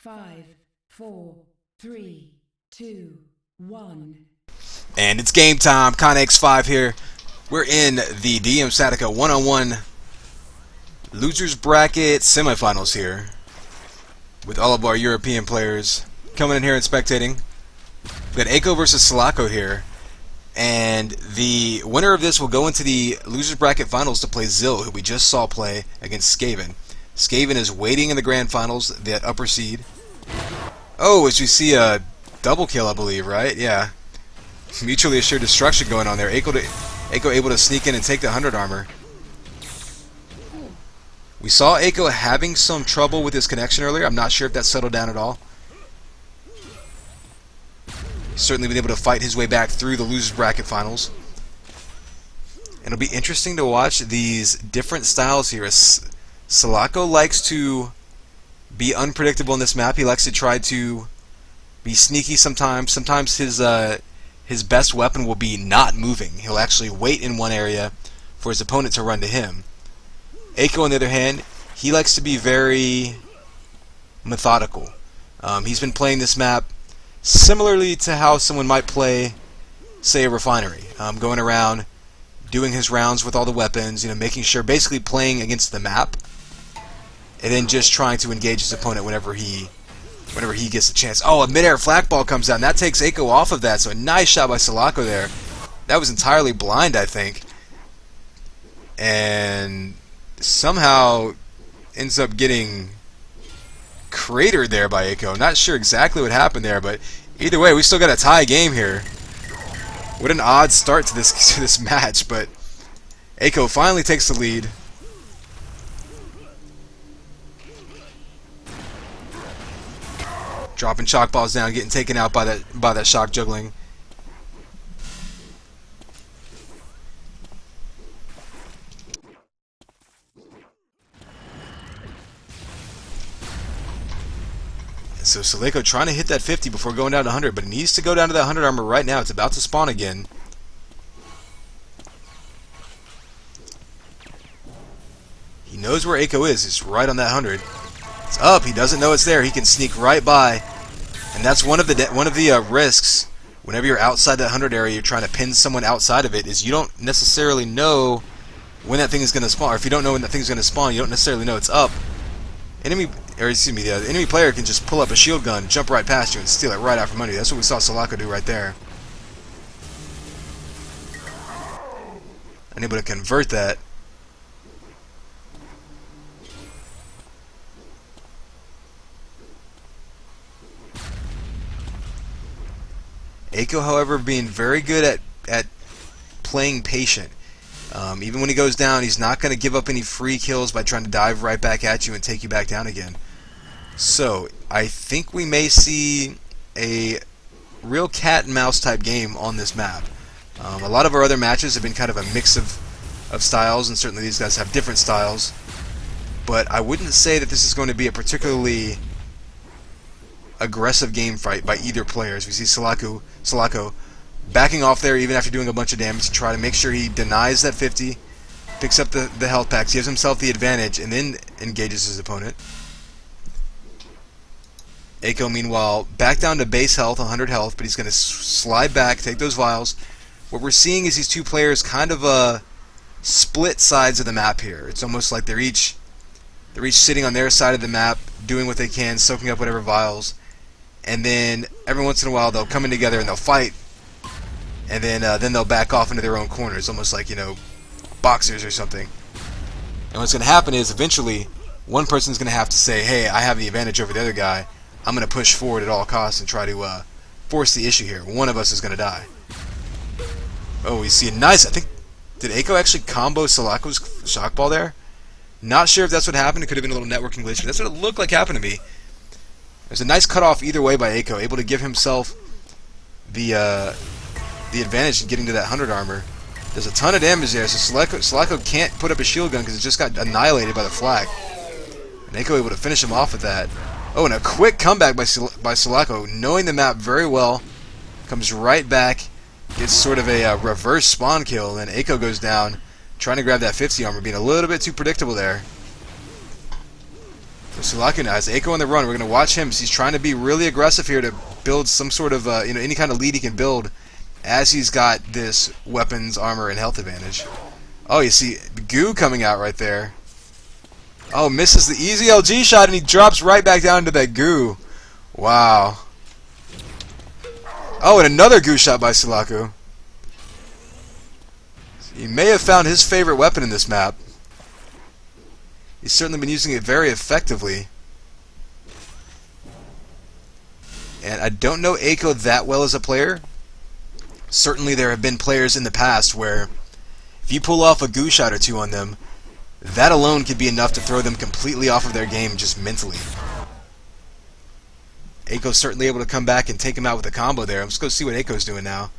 5, 4, 3, 2, 1. And it's game time. ConX5 here. We're in the DM Sateca one-on-one losers bracket semifinals here with all of our European players coming in here and spectating. We've got Aiko versus Sulaco here, and the winner of this will go into the losers bracket finals to play Zill, who we just saw play against Skaven. Skaven is waiting in the grand finals, that upper seed. Oh, as you see a double kill, I believe, right? Yeah. Mutually assured destruction going on there. Aiko able to sneak in and take the 100 armor. We saw Aiko having some trouble with his connection earlier. I'm not sure if that settled down at all. He's certainly been able to fight his way back through the losers bracket finals. And it'll be interesting to watch these different styles here. Sulaco likes to be unpredictable in this map. He likes to try to be sneaky sometimes. Sometimes his best weapon will be not moving. He'll actually wait in one area for his opponent to run to him. Aiko, on the other hand, he likes to be very methodical. He's been playing this map similarly to how someone might play, say, a refinery. Going around, doing his rounds with all the weapons, making sure, basically playing against the map, and then just trying to engage his opponent whenever he gets a chance. Oh, a mid-air flak ball comes out, and that takes Aiko off of that, so a nice shot by Sulaco there. That was entirely blind, I think. And somehow ends up getting cratered there by Aiko. Not sure exactly what happened there, but either way, we still got a tie game here. What an odd start to this match, but Aiko finally takes the lead. Dropping shock balls down, getting taken out by that shock juggling. So Sulaco trying to hit that 50 before going down to 100, but he needs to go down to that 100 armor right now. It's about to spawn again. He knows where Aiko is. It's right on that 100. It's up. He doesn't know it's there. He can sneak right by, and that's one of the risks. Whenever you're outside that 100 area, you're trying to pin someone outside of it. Is you don't necessarily know when that thing is going to spawn. Or if you don't know when that thing is going to spawn, you don't necessarily know it's up. The enemy player can just pull up a shield gun, jump right past you, and steal it right out from under you. That's what we saw Sulaco do right there. Unable to convert that. Aiko, however, being very good at playing patient. Even when he goes down, he's not going to give up any free kills by trying to dive right back at you and take you back down again. So, I think we may see a real cat and mouse type game on this map. A lot of our other matches have been kind of a mix of styles, and certainly these guys have different styles. But I wouldn't say that this is going to be a particularly aggressive game fight by either player. As we see Sulaco backing off there even after doing a bunch of damage to try to make sure he denies that 50, picks up the health packs, gives himself the advantage, and then engages his opponent. Aiko, meanwhile, back down to base health, 100 health, but he's going to slide back, take those vials. What we're seeing is these two players kind of split sides of the map here. It's almost like they're each sitting on their side of the map, doing what they can, soaking up whatever vials. And then every once in a while they'll come in together and they'll fight, and then they'll back off into their own corners, almost like boxers or something. And what's going to happen is eventually one person's going to have to say, "Hey, I have the advantage over the other guy. I'm going to push forward at all costs and try to force the issue here. One of us is going to die." Oh, we see a nice. I think did Aiko actually combo Sulaco's shock ball there? Not sure if that's what happened. It could have been a little networking glitch, but that's what it looked like happened to me. There's a nice cutoff either way by Aiko, able to give himself the advantage in getting to that 100 armor. There's a ton of damage there, so Sulaco can't put up a shield gun because it just got annihilated by the flag. And Aiko able to finish him off with that. Oh, and a quick comeback by Sulaco, knowing the map very well, comes right back, gets sort of a reverse spawn kill, and Aiko goes down, trying to grab that 50 armor, being a little bit too predictable there. So Sulaco now has Eiko on the run. We're going to watch him. He's trying to be really aggressive here to build some sort of, any kind of lead he can build as he's got this weapons, armor, and health advantage. Oh, you see Goo coming out right there. Oh, misses the easy LG shot, and he drops right back down into that Goo. Wow. Oh, and another Goo shot by Sulaco. He may have found his favorite weapon in this map. He's certainly been using it very effectively. And I don't know Eiko that well as a player. Certainly there have been players in the past where if you pull off a Goo shot or two on them, that alone could be enough to throw them completely off of their game just mentally. Eiko's certainly able to come back and take him out with a combo there. Let's go see what Eiko's doing now.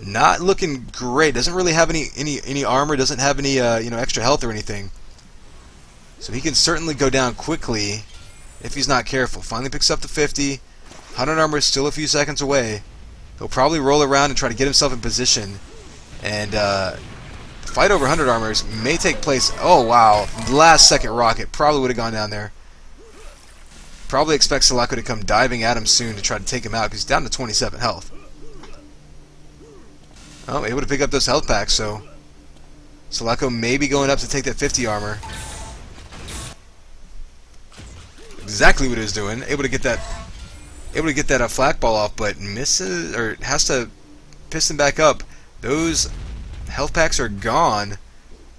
Not looking great. Doesn't really have any armor. Doesn't have any extra health or anything. So he can certainly go down quickly if he's not careful. Finally picks up the 50. 100 armor is still a few seconds away. He'll probably roll around and try to get himself in position. And the fight over 100 armors may take place. Oh, wow. Last second rocket. Probably would have gone down there. Probably expect Sulaco to come diving at him soon to try to take him out because he's down to 27 health. Oh, able to pick up those health packs, so Sulaco may be going up to take that 50 armor. Exactly what he was doing. Able to get that flak ball off, but misses or has to piston back up. Those health packs are gone,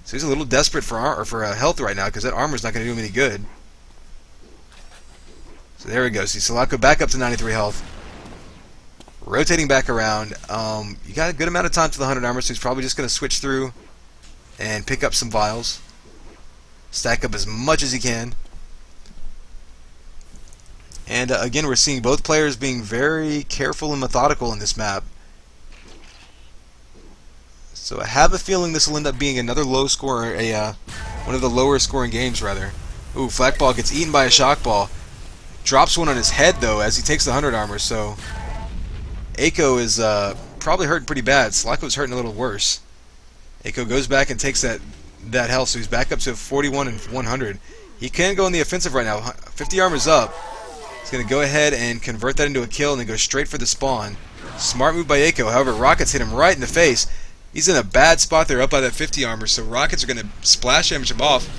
so he's a little desperate for health right now because that armor's not going to do him any good. So there we go. See Sulaco back up to 93 health. Rotating back around. You got a good amount of time to the 100 armor, so he's probably just going to switch through and pick up some vials. Stack up as much as he can. And again, we're seeing both players being very careful and methodical in this map. So I have a feeling this will end up being another low score, one of the lower scoring games rather. Ooh, flak ball gets eaten by a shock ball. Drops one on his head though as he takes the 100 armor. So Eiko is probably hurting pretty bad. Sulaco's hurting a little worse. Eiko goes back and takes that health, so he's back up to 41 and 100. He can go in the offensive right now. 50 armor's up. He's going to go ahead and convert that into a kill and then go straight for the spawn. Smart move by Eiko. However, rockets hit him right in the face. He's in a bad spot there up by that 50 armor, so rockets are going to splash damage him off.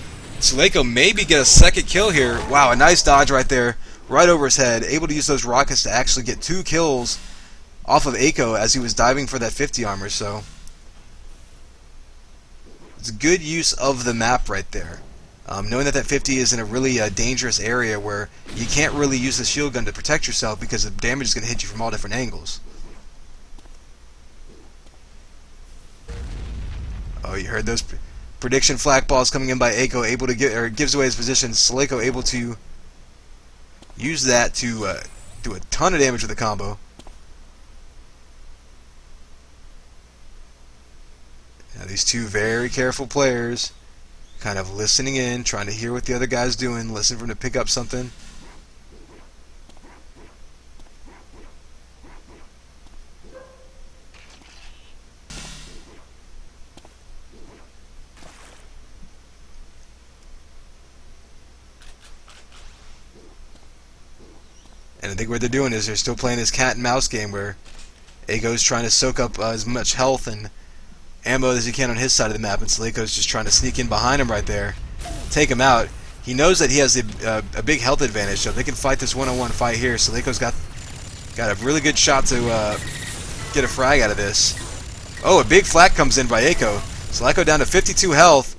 Sulaco maybe get a second kill here. Wow, a nice dodge right there, right over his head. Able to use those rockets to actually get 2 kills off of Eiko as he was diving for that 50 armor, so it's good use of the map right there. Knowing that 50 is in a really dangerous area where you can't really use the shield gun to protect yourself because the damage is going to hit you from all different angles. Oh, you heard those prediction flak balls coming in by Eiko, able to get, or gives away his position. Sulaco able to use that to do a ton of damage with the combo. Now these two very careful players, kind of listening in, trying to hear what the other guy's doing, listen for him to pick up something. And I think what they're doing is they're still playing this cat and mouse game where Eiko's trying to soak up as much health and ammo as he can on his side of the map, and Sulaco's just trying to sneak in behind him right there, take him out. He knows that he has a big health advantage, so if they can fight this one-on-one fight here, Sulaco's got a really good shot to get a frag out of this. Oh, a big flak comes in by Eiko. Sulaco down to 52 health.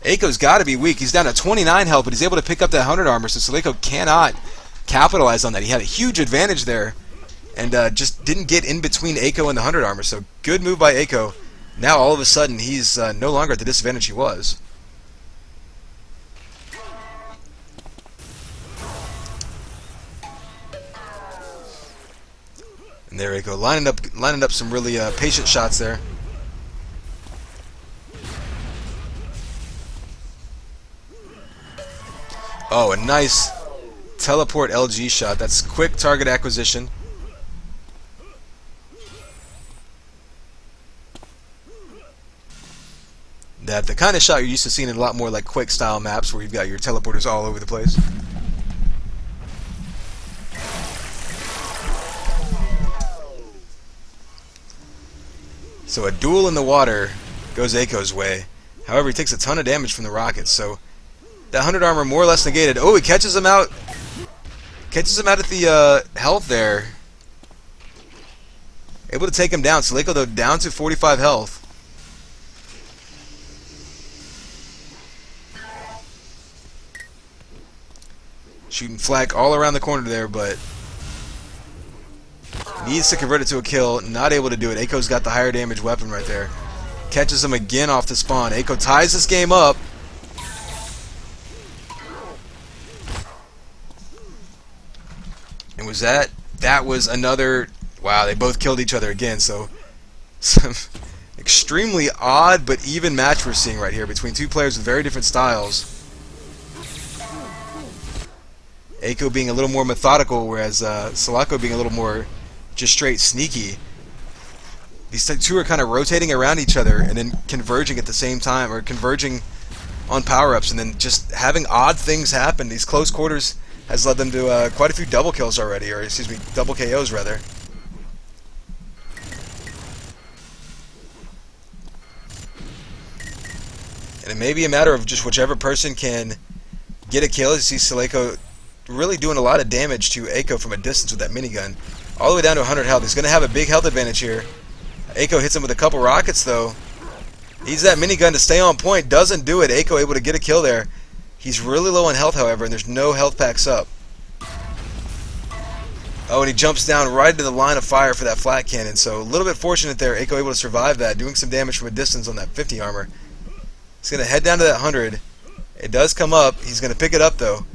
Eiko's got to be weak. He's down to 29 health, but he's able to pick up that 100 armor, so Sulaco cannot capitalize on that. He had a huge advantage there, and just didn't get in between Eiko and the 100 armor, so good move by Eiko. Now all of a sudden he's no longer at the disadvantage he was. And there we go, lining up some really patient shots there. Oh, a nice teleport LG shot. That's quick target acquisition. that the kind of shot you're used to seeing in a lot more like Quake style maps where you've got your teleporters all over the place. So a duel in the water goes Aiko's way. However, he takes a ton of damage from the rockets, so that 100 armor more or less negated. Oh, he catches him out. Catches him out at the health there. Able to take him down. Sulaco, though, down to 45 health. Shooting flak all around the corner there, but needs to convert it to a kill. Not able to do it. Aiko's got the higher damage weapon right there. Catches him again off the spawn. Aiko ties this game up. And was that? That was another... Wow, they both killed each other again, so... Some extremely odd but even match we're seeing right here between two players with very different styles. Aiko being a little more methodical, whereas Sulaco being a little more just straight sneaky. These two are kind of rotating around each other and then converging at the same time, or converging on power-ups, and then just having odd things happen. These close quarters has led them to quite a few double kills already, or excuse me, double KOs rather. And it may be a matter of just whichever person can get a kill. You see Sulaco really doing a lot of damage to Aiko from a distance with that minigun. All the way down to 100 health. He's going to have a big health advantage here. Aiko hits him with a couple rockets though. Needs that minigun to stay on point. Doesn't do it. Aiko able to get a kill there. He's really low on health, however, and there's no health packs up. Oh, and he jumps down right into the line of fire for that flat cannon. So a little bit fortunate there. Aiko able to survive that, doing some damage from a distance on that 50 armor. He's going to head down to that 100. It does come up. He's going to pick it up, though.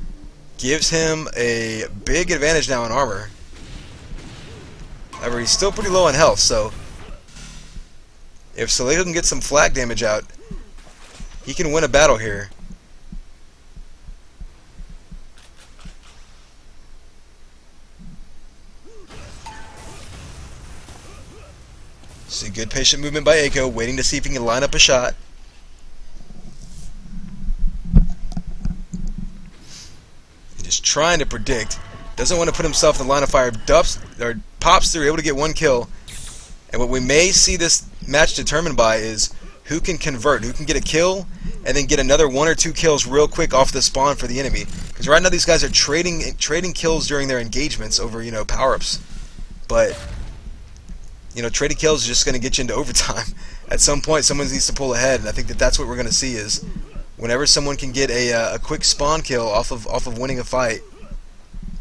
Gives him a big advantage now in armor. However, he's still pretty low on health, so if Sulaco can get some flak damage out, he can win a battle here. See good patient movement by Aiko, waiting to see if he can line up a shot. Just trying to predict. Doesn't want to put himself in the line of fire. Pops through, able to get one kill. And what we may see this match determined by is who can convert, who can get a kill, and then get another 1 or 2 kills real quick off the spawn for the enemy. Because right now these guys are trading kills during their engagements over, power-ups. But trading kills is just going to get you into overtime. At some point, someone needs to pull ahead, and I think that's what we're going to see is whenever someone can get a quick spawn kill off of winning a fight,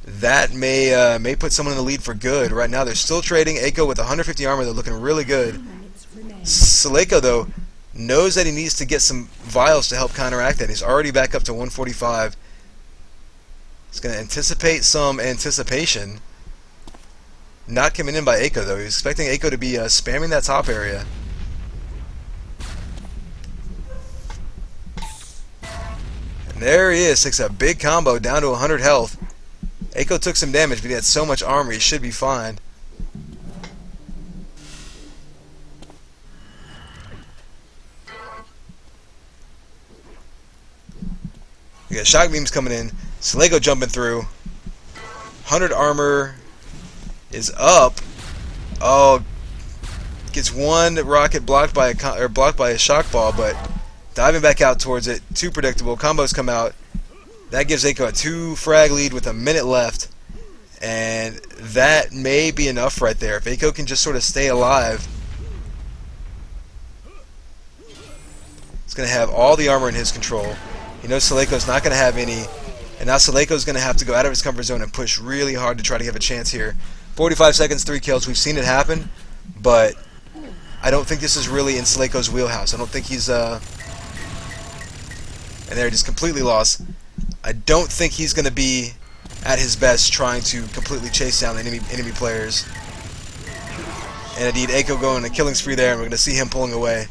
that may put someone in the lead for good. Right now, they're still trading. Aiko with 150 armor, they're looking really good. Sulaco, though, knows that he needs to get some vials to help counteract that. He's already back up to 145. He's going to anticipate some anticipation. Not coming in by Aiko, though. He's expecting Aiko to be spamming that top area. And there he is. Takes a big combo down to 100 health. Aiko took some damage, but he had so much armor, he should be fine. We got shock beams coming in. Sulaco jumping through. 100 armor is up. Oh, gets one rocket blocked by a shock ball, but diving back out towards it. Too predictable. Combos come out. That gives Aiko a 2 frag lead with a minute left, and that may be enough right there. If Aiko can just sort of stay alive, he's going to have all the armor in his control. He knows Sulaco's not going to have any, and now Sulaco's going to have to go out of his comfort zone and push really hard to try to have a chance here. 45 seconds, 3 kills. We've seen it happen, but I don't think this is really in Sulaco's wheelhouse. I don't think he's and there, just completely lost. I don't think he's going to be at his best trying to completely chase down the enemy players. And indeed, Aiko going on a killing spree there, and we're going to see him pulling away.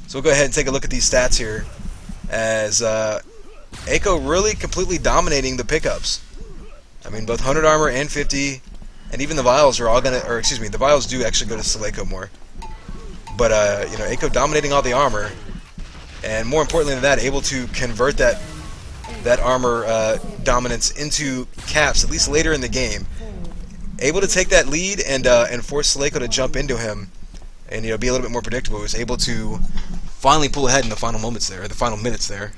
So we'll go ahead and take a look at these stats here, as Aiko really completely dominating the pickups. I mean, both 100 armor and 50, and even the vials are all going to, or excuse me, the vials do actually go to Sulaco more. But, Aiko dominating all the armor. and more importantly than that, able to convert that armor dominance into caps, at least later in the game. Able to take that lead and force Sulaco to jump into him and be a little bit more predictable. He was able to finally pull ahead in the final moments there, the final minutes there.